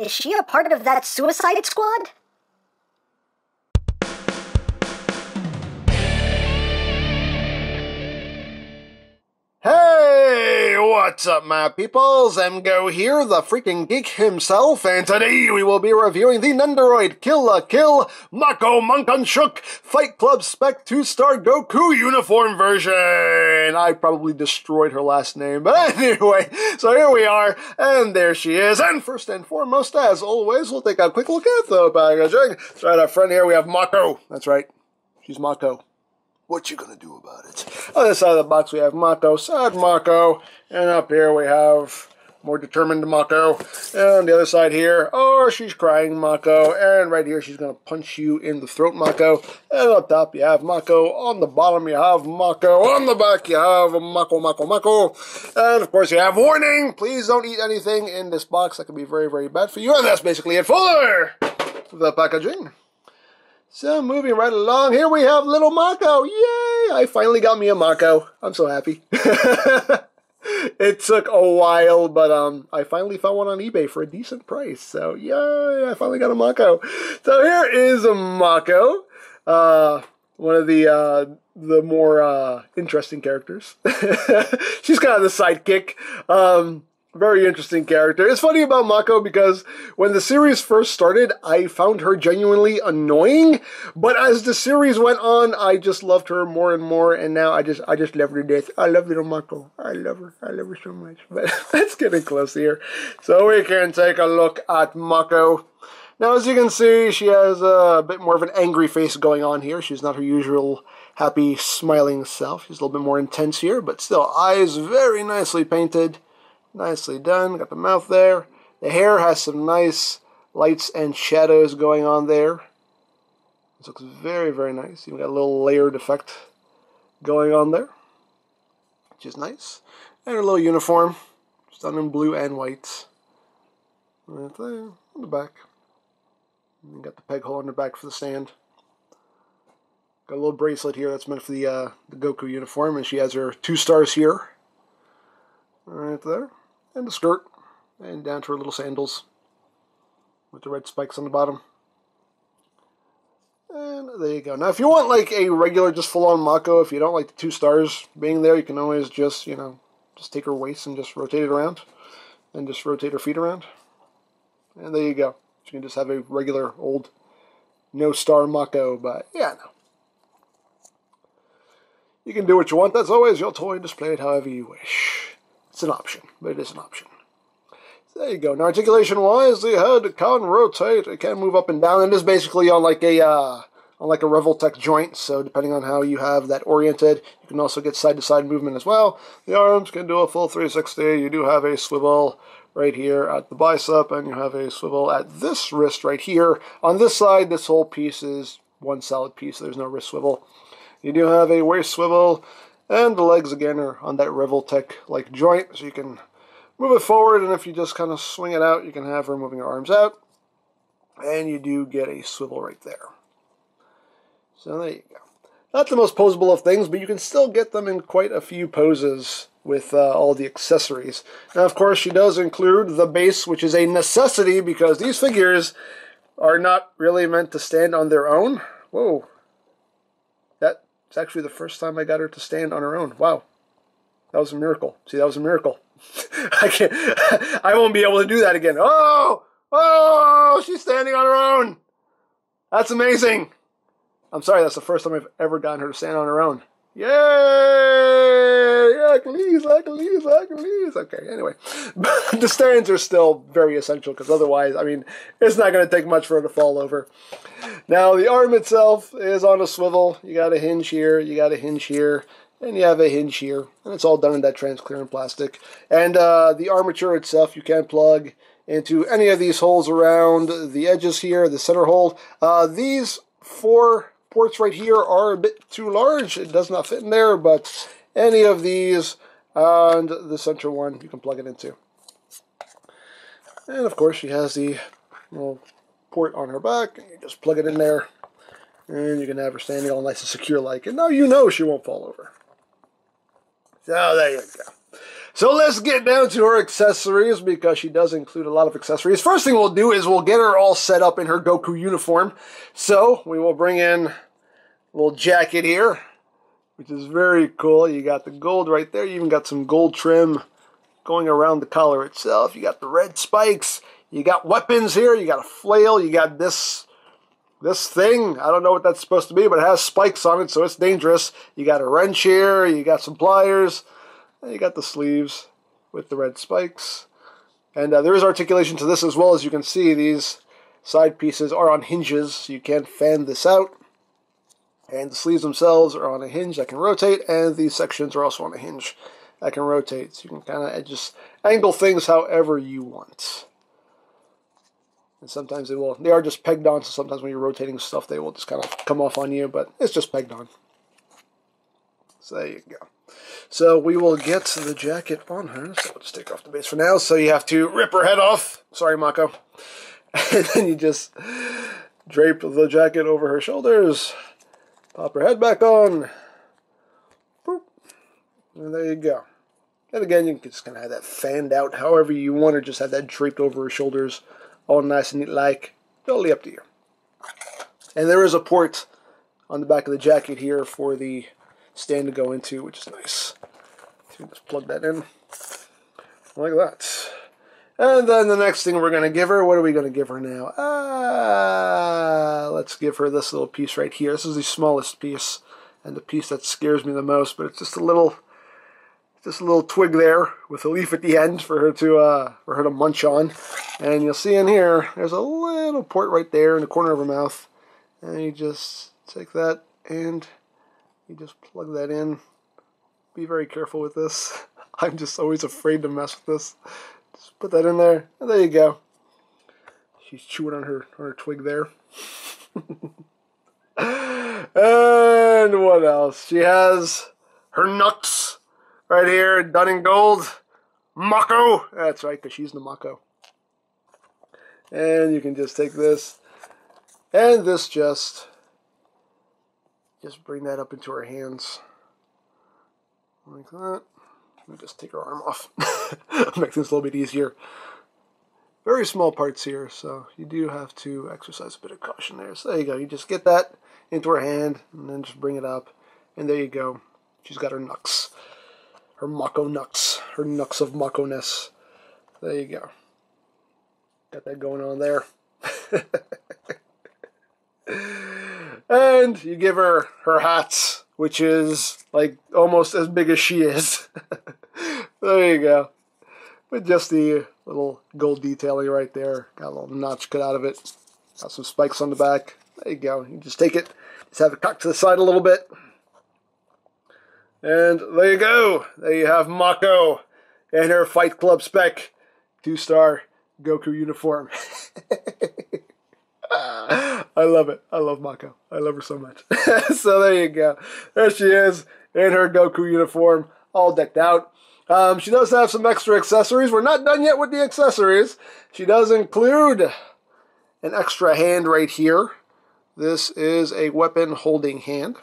Is she a part of that suicide squad? Hey, what's up, my peoples? EmGo here, the freaking geek himself, and today we will be reviewing the Nendoroid Kill la Kill MAKO MANKANSHOKU Fight Club Spec 2-star Goku uniform version. I probably destroyed her last name, but anyway, so here we are, and there she is. And first and foremost, as always, we'll take a quick look at the packaging. So right up front here, we have MAKO. That's right, she's MAKO. What you gonna do about it? On this side of the box we have MAKO, sad MAKO, and up here we have more determined MAKO, and on the other side here, oh, she's crying MAKO, and right here she's gonna punch you in the throat MAKO, and on top you have MAKO, on the bottom you have MAKO, on the back you have MAKO, and of course you have warning, please don't eat anything in this box, that could be very, very bad for you, and that's basically it for the packaging. So, moving right along, here we have little MAKO. Yay! I finally got me a MAKO. I'm so happy. It took a while, but I finally found one on eBay for a decent price. So, yay! I finally got a MAKO. So, here is a MAKO. One of the more interesting characters. She's kind of the sidekick. Very interesting character. It's funny about MAKO because when the series first started, I found her genuinely annoying. But as the series went on, I just loved her more and more. And now I just love her to death. I love little MAKO. I love her. I love her so much. But let's get in close here. So we can take a look at MAKO. Now, as you can see, she has a bit more of an angry face going on here. She's not her usual happy, smiling self. She's a little bit more intense here. But still, eyes very nicely painted. Nicely done. Got the mouth there. The hair has some nice lights and shadows going on there. This looks very, very nice. Even got a little layered effect going on there, which is nice. And a little uniform. It's done in blue and white. Right there on the back. And got the peg hole on the back for the stand. Got a little bracelet here that's meant for the Goku uniform. And she has her 2 stars here. Right there. And the skirt, and down to her little sandals with the red spikes on the bottom. And there you go. Now, if you want like a regular, just full-on MAKO, if you don't like the 2 stars being there, you can always just, you know, just take her waist and just rotate it around, and just rotate her feet around. And there you go. You can just have a regular old no-star MAKO, but yeah, no. You can do what you want. That's always your toy. Display it however you wish. It's an option, but it is an option. So there you go. Now, articulation-wise, the head can rotate. It can move up and down. And it is basically on like a Revoltech joint. So depending on how you have that oriented, you can also get side-to-side movement as well. The arms can do a full 360. You do have a swivel right here at the bicep, and you have a swivel at this wrist right here. On this side, this whole piece is one solid piece. There's no wrist swivel. You do have a waist swivel. And the legs, again, are on that Revoltech-like joint, so you can move it forward, and if you just kind of swing it out, you can have her moving her arms out. And you do get a swivel right there. So there you go. Not the most posable of things, but you can still get them in quite a few poses with all the accessories. Now, of course, she does include the base, which is a necessity, because these figures are not really meant to stand on their own. Whoa. It's actually the first time I got her to stand on her own. Wow. That was a miracle. See, that was a miracle. I won't be able to do that again. Oh, she's standing on her own. That's amazing. I'm sorry, that's the first time I've ever gotten her to stand on her own. Yay! Hercules. Okay, anyway. But the stands are still very essential, because otherwise, I mean, it's not going to take much for her to fall over. Now, the arm itself is on a swivel. You got a hinge here, you got a hinge here, and you have a hinge here. And it's all done in that transparent plastic. And the armature itself, you can plug into any of these holes around the edges here, the center hole. These 4 ports right here are a bit too large. It does not fit in there, but any of these and the center one you can plug it into. And of course she has the little port on her back. You just plug it in there, and you can have her standing all nice and secure like. And now you know she won't fall over. So there you go. So let's get down to her accessories, because she does include a lot of accessories. First thing we'll do is we'll get her all set up in her Goku uniform. So we will bring in a little jacket here, which is very cool. You got the gold right there. You even got some gold trim going around the collar itself. You got the red spikes. You got weapons here. You got a flail. You got this thing. I don't know what that's supposed to be, but it has spikes on it, so it's dangerous. You got a wrench here. You got some pliers. And you got the sleeves with the red spikes. And there is articulation to this as well. As you can see, these side pieces are on hinges, so you can't fan this out. And the sleeves themselves are on a hinge that can rotate, and these sections are also on a hinge that can rotate. So you can kind of just angle things however you want. And sometimes they are just pegged on, so sometimes when you're rotating stuff, they will just kind of come off on you, but it's just pegged on. So there you go. So we will get the jacket on her. So we'll just take off the base for now. So you have to rip her head off. Sorry, Mako. And then you just drape the jacket over her shoulders. Pop her head back on. Boop. And there you go. And again, you can just kind of have that fanned out however you want, or just have that draped over her shoulders. All nice and neat like. Totally up to you. And there is a port on the back of the jacket here for the stand to go into, which is nice. So you just plug that in like that. And then the next thing we're going to give her, what are we going to give her now? Let's give her this little piece right here. This is the smallest piece and the piece that scares me the most, but it's just a little twig there with a leaf at the end for her to munch on. And you'll see in here, there's a little port right there in the corner of her mouth. And you just take that and you just plug that in. Be very careful with this. I'm just always afraid to mess with this. Just put that in there, and there you go. She's chewing on her twig there. And what else? She has her nuts right here, done in gold. Mako! That's right, because she's the Mako. And you can just take this, and this just bring that up into her hands. Like that. Let me just take her arm off. Make things a little bit easier. Very small parts here, so you do have to exercise a bit of caution there. So there you go. You just get that into her hand, and then just bring it up. And there you go. She's got her knucks. Her Mako knucks. Her knucks of Mako-ness. There you go. Got that going on there. And you give her her hat, which is like almost as big as she is. There you go. With just the little gold detailing right there. Got a little notch cut out of it. Got some spikes on the back. There you go. You just take it. Just have it cocked to the side a little bit. And there you go. There you have Mako and her Fight Club spec 2-star Goku uniform. I love it. I love Mako. I love her so much. So there you go. There she is in her Goku uniform, all decked out. She does have some extra accessories. We're not done yet with the accessories. She does include an extra hand right here. This is a weapon holding hand.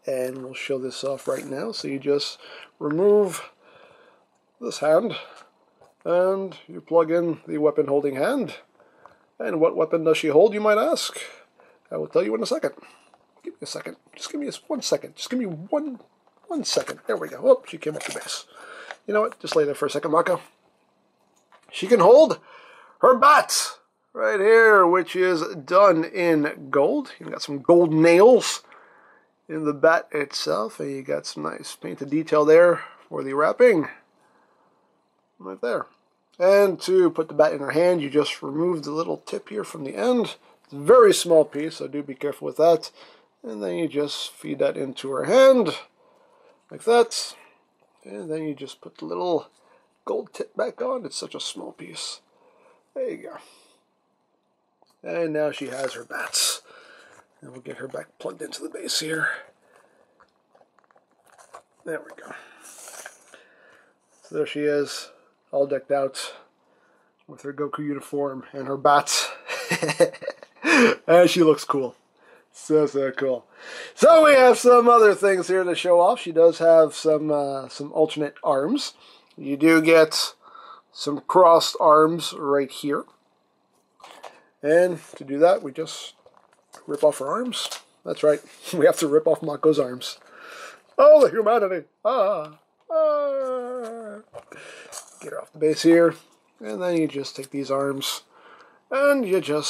And we'll show this off right now. So you just remove this hand and you plug in the weapon holding hand. And what weapon does she hold, you might ask? I will tell you in a second. Give me a second. Just give me 1 second. Just give me one second. There we go. Oh, she came up the base. You know what? Just lay there for a second, Mako. She can hold her bat right here, which is done in gold. You got some gold nails in the bat itself, and you got some nice painted detail there for the wrapping. Right there. And to put the bat in her hand, you just remove the little tip here from the end. It's a very small piece, so do be careful with that. And then you just feed that into her hand, like that. And then you just put the little gold tip back on. It's such a small piece. There you go. And now she has her bats. And we'll get her back plugged into the base here. There we go. So there she is, all decked out with her Goku uniform and her bats. And she looks cool. So cool. So we have some other things here to show off. She does have some alternate arms. You do get some crossed arms right here. And to do that, we just rip off her arms. That's right. We have to rip off Mako's arms. Oh, the humanity. Get her off the base here. And then you just take these arms and you do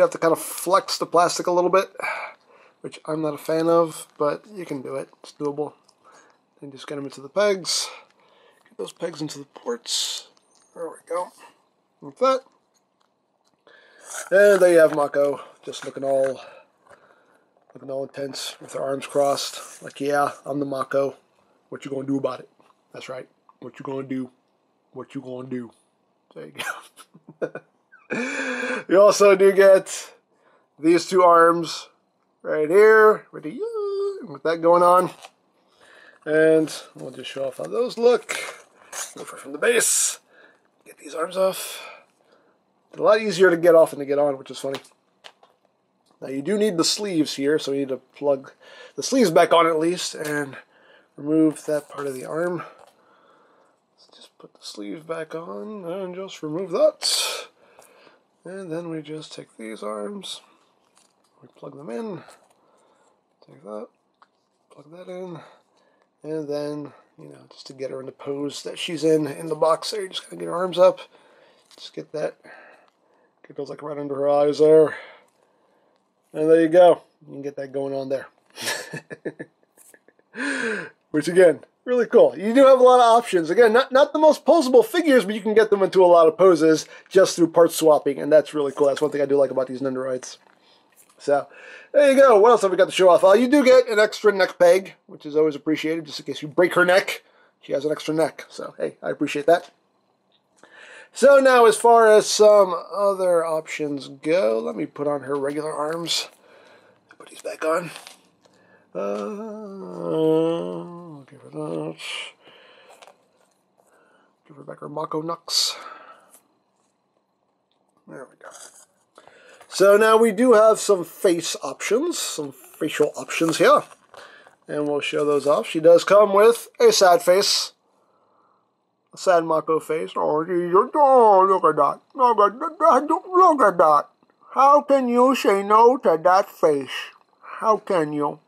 have to kind of flex the plastic a little bit, which I'm not a fan of, but you can do it. It's doable. And just get them into the pegs. Get those pegs into the ports. There we go. Like that. And there you have Mako, just looking all intense with her arms crossed. Like, yeah, I'm the Mako. What you gonna do about it? That's right. What you gonna do? What you gonna do? There you go. You also do get these two arms right here, ready, with that going on. And we'll just show off how those look. Move her from the base. Get these arms off. It's a lot easier to get off than to get on, which is funny. Now you do need the sleeves here, so you need to plug the sleeves back on at least and remove that part of the arm. Let's just put the sleeves back on and just remove that. And then we just take these arms, we plug them in, take that, plug that in, and then, just to get her in the pose that she's in the box there, you just gotta get her arms up, just get those like right under her eyes there, and there you go, you can get that going on there. Which again, really cool. You do have a lot of options. Again, not the most posable figures, but you can get them into a lot of poses just through part swapping, and that's really cool. That's one thing I do like about these Nendoroids. So, there you go. What else have we got to show off? You do get an extra neck peg, which is always appreciated, just in case you break her neck. She has an extra neck, so hey, I appreciate that. So now, as far as some other options go, let me put on her regular arms. Put these back on. Give her that. Give her back her Mako Nux. There we go. So now we do have some face options, some facial options here. And we'll show those off. She does come with a sad face. A sad Mako face. Oh, look at that. Look at that. How can you say no to that face? How can you?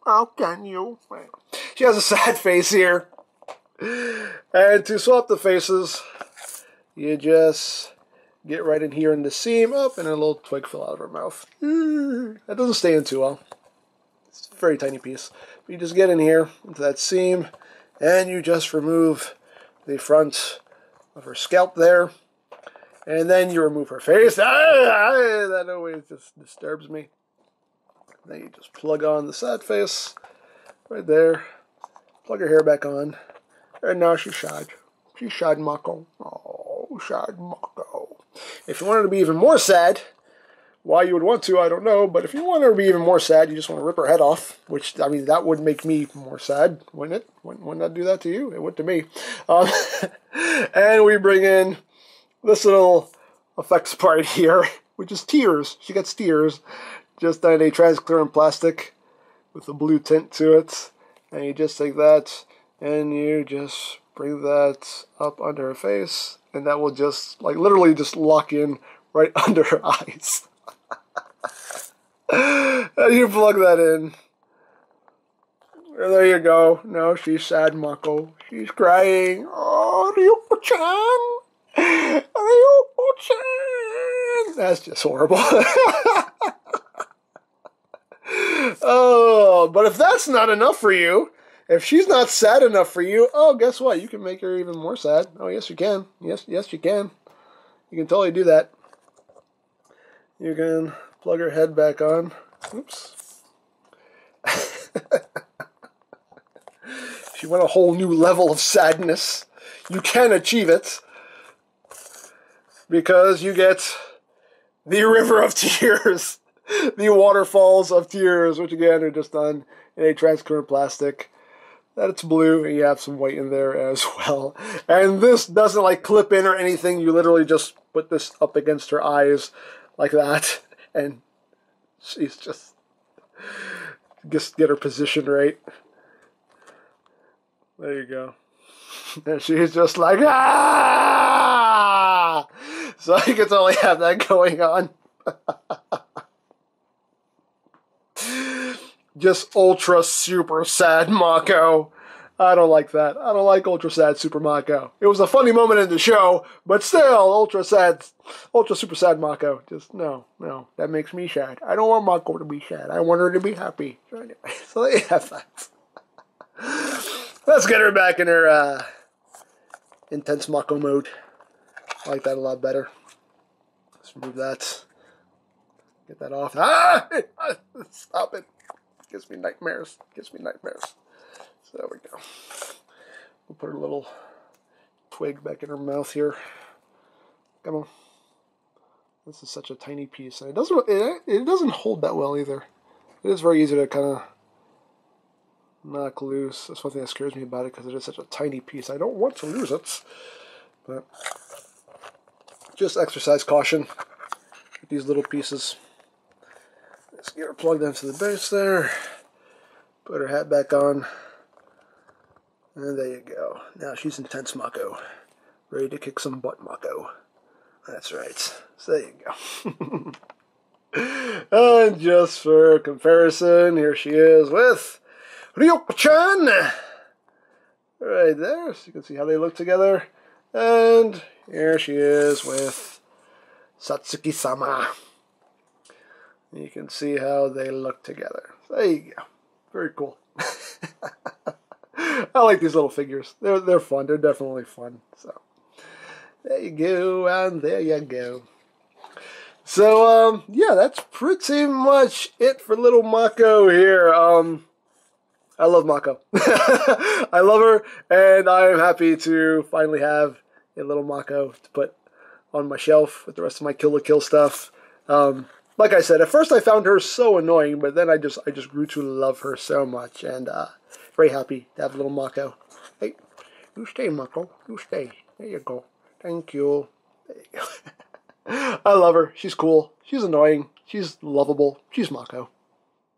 How can you? She has a sad face here. And to swap the faces, you just get right in here in the seam, up, and a little twig fell out of her mouth. That doesn't stay in too well. It's a very tiny piece. But you just get in here, into that seam, and you just remove the front of her scalp there. And then you remove her face. That always just disturbs me. Then you just plug on the sad face right there. Plug her hair back on. And now she's sad. She's sad Mako. Oh, sad Mako. If you want her to be even more sad, why you would want to, I don't know. But if you want her to be even more sad, you just want to rip her head off. Which, I mean, that would make me more sad, wouldn't it? Wouldn't that do that to you? It would to me. And we bring in this little effects part here, which is tears. She gets tears. Just on a transparent plastic with a blue tint to it. And you just take that and you just bring that up under her face. And that will just, like, literally just lock in right under her eyes. And you plug that in. And there you go. Now she's sad, Mako. She's crying. Oh, Ryuko-chan. Ryuko-chan. That's just horrible. Oh, but if that's not enough for you, if she's not sad enough for you, oh, guess what? You can make her even more sad. Oh, yes, you can. Yes, you can. You can totally do that. You can plug her head back on. Oops. She went a whole new level of sadness. You can achieve it because you get the river of tears. The waterfalls of tears, which again are just done in a transparent plastic. That it's blue, and you have some white in there as well. And this doesn't like clip in or anything. You literally just put this up against her eyes like that, and She's just get her position right. There you go. And she's just like, ah! So I can totally have that going on. Just ultra super sad Mako. I don't like that. I don't like ultra sad super Mako. It was a funny moment in the show, but still, ultra super sad Mako. Just no. That makes me sad. I don't want Mako to be sad. I want her to be happy. So anyway, so there you have that. Let's get her back in her intense Mako mode. I like that a lot better. Let's remove that. Get that off. Ah! Stop it. Gives me nightmares. Gives me nightmares. So there we go. We'll put her little twig back in her mouth here. Come on. This is such a tiny piece, and it doesn't hold that well either. It is very easy to kind of knock loose. That's one thing that scares me about it, because it is such a tiny piece. I don't want to lose it, but just exercise caution with these little pieces. Let's get her plugged into the base there. Put her hat back on. And there you go. Now she's intense Mako. Ready to kick some butt Mako. That's right. So there you go. And just for comparison, here she is with Ryoko-chan. Right there. So you can see how they look together. And here she is with Satsuki-sama. You can see how they look together. So there you go. Very cool. I like these little figures. They're fun. They're definitely fun. So there you go, and there you go. So yeah, that's pretty much it for little Mako here. I love Mako. I love her, and I'm happy to finally have a little Mako to put on my shelf with the rest of my Kill la Kill stuff. Like I said, at first I found her so annoying, but then I just grew to love her so much, and very happy to have a little Mako. Hey, you stay, Mako. You stay. There you go. Thank you. There you go. I love her. She's cool. She's annoying. She's lovable. She's Mako.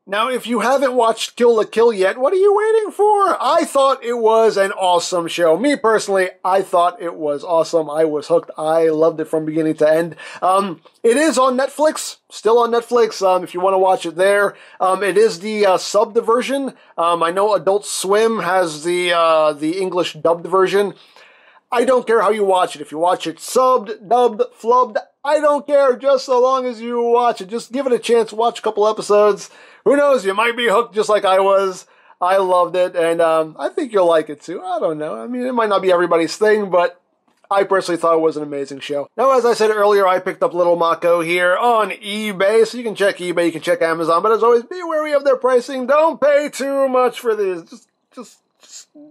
Now, if you haven't watched Kill la Kill yet, what are you waiting for? I thought it was an awesome show. Me, personally, I thought it was awesome. I was hooked. I loved it from beginning to end. It is on Netflix. Still on Netflix, if you want to watch it there. It is the subbed version. I know Adult Swim has the English dubbed version. I don't care how you watch it. If you watch it subbed, dubbed, flubbed, I don't care, just so long as you watch it. Just give it a chance, watch a couple episodes. Who knows, you might be hooked just like I was. I loved it, and I think you'll like it too. I don't know. I mean, it might not be everybody's thing, but I personally thought it was an amazing show. Now, as I said earlier, I picked up Little Mako here on eBay, so you can check eBay, you can check Amazon, but as always, be wary of their pricing. Don't pay too much for these. Just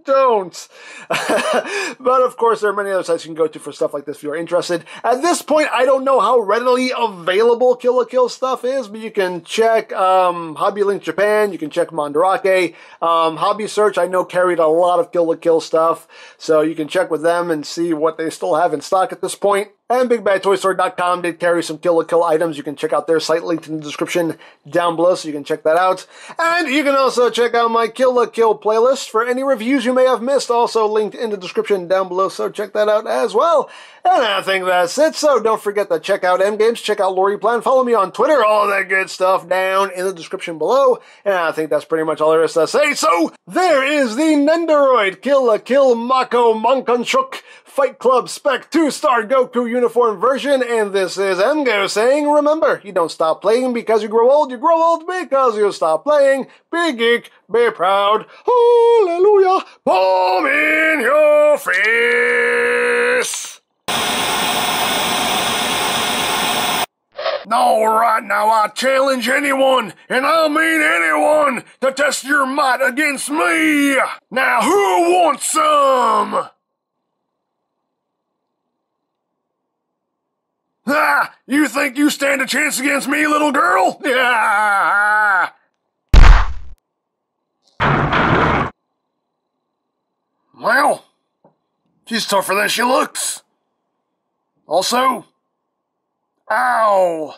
don't. But of course, there are many other sites you can go to for stuff like this if you're interested. At this point, I don't know how readily available Kill la Kill stuff is, but you can check Hobby Link Japan, you can check Mandarake. Hobby Search, I know, carried a lot of Kill la Kill stuff, so you can check with them and see what they still have in stock at this point. And BigBadToyStore.com did carry some Kill la Kill items. You can check out their site linked in the description down below, so you can check that out. And you can also check out my Kill la Kill playlist for any reviews you may have missed, also linked in the description down below, so check that out as well. And I think that's it, so don't forget to check out EmGames, check out Lori Plan, follow me on Twitter, all that good stuff down in the description below. And I think that's pretty much all there is to say. So there is the Nendoroid Kill la Kill MAKO MANKANSHOKU Fight Club Spec 2-star Goku uniform version, and this is EmGo saying, remember, you don't stop playing because you grow old because you stop playing. Be geek, be proud, hallelujah, palm in your face. Alright, now I challenge anyone, and I mean anyone, to test your might against me. Now who wants some? Ah, you think you stand a chance against me, little girl? Yeah. Well, she's tougher than she looks. Also, ow.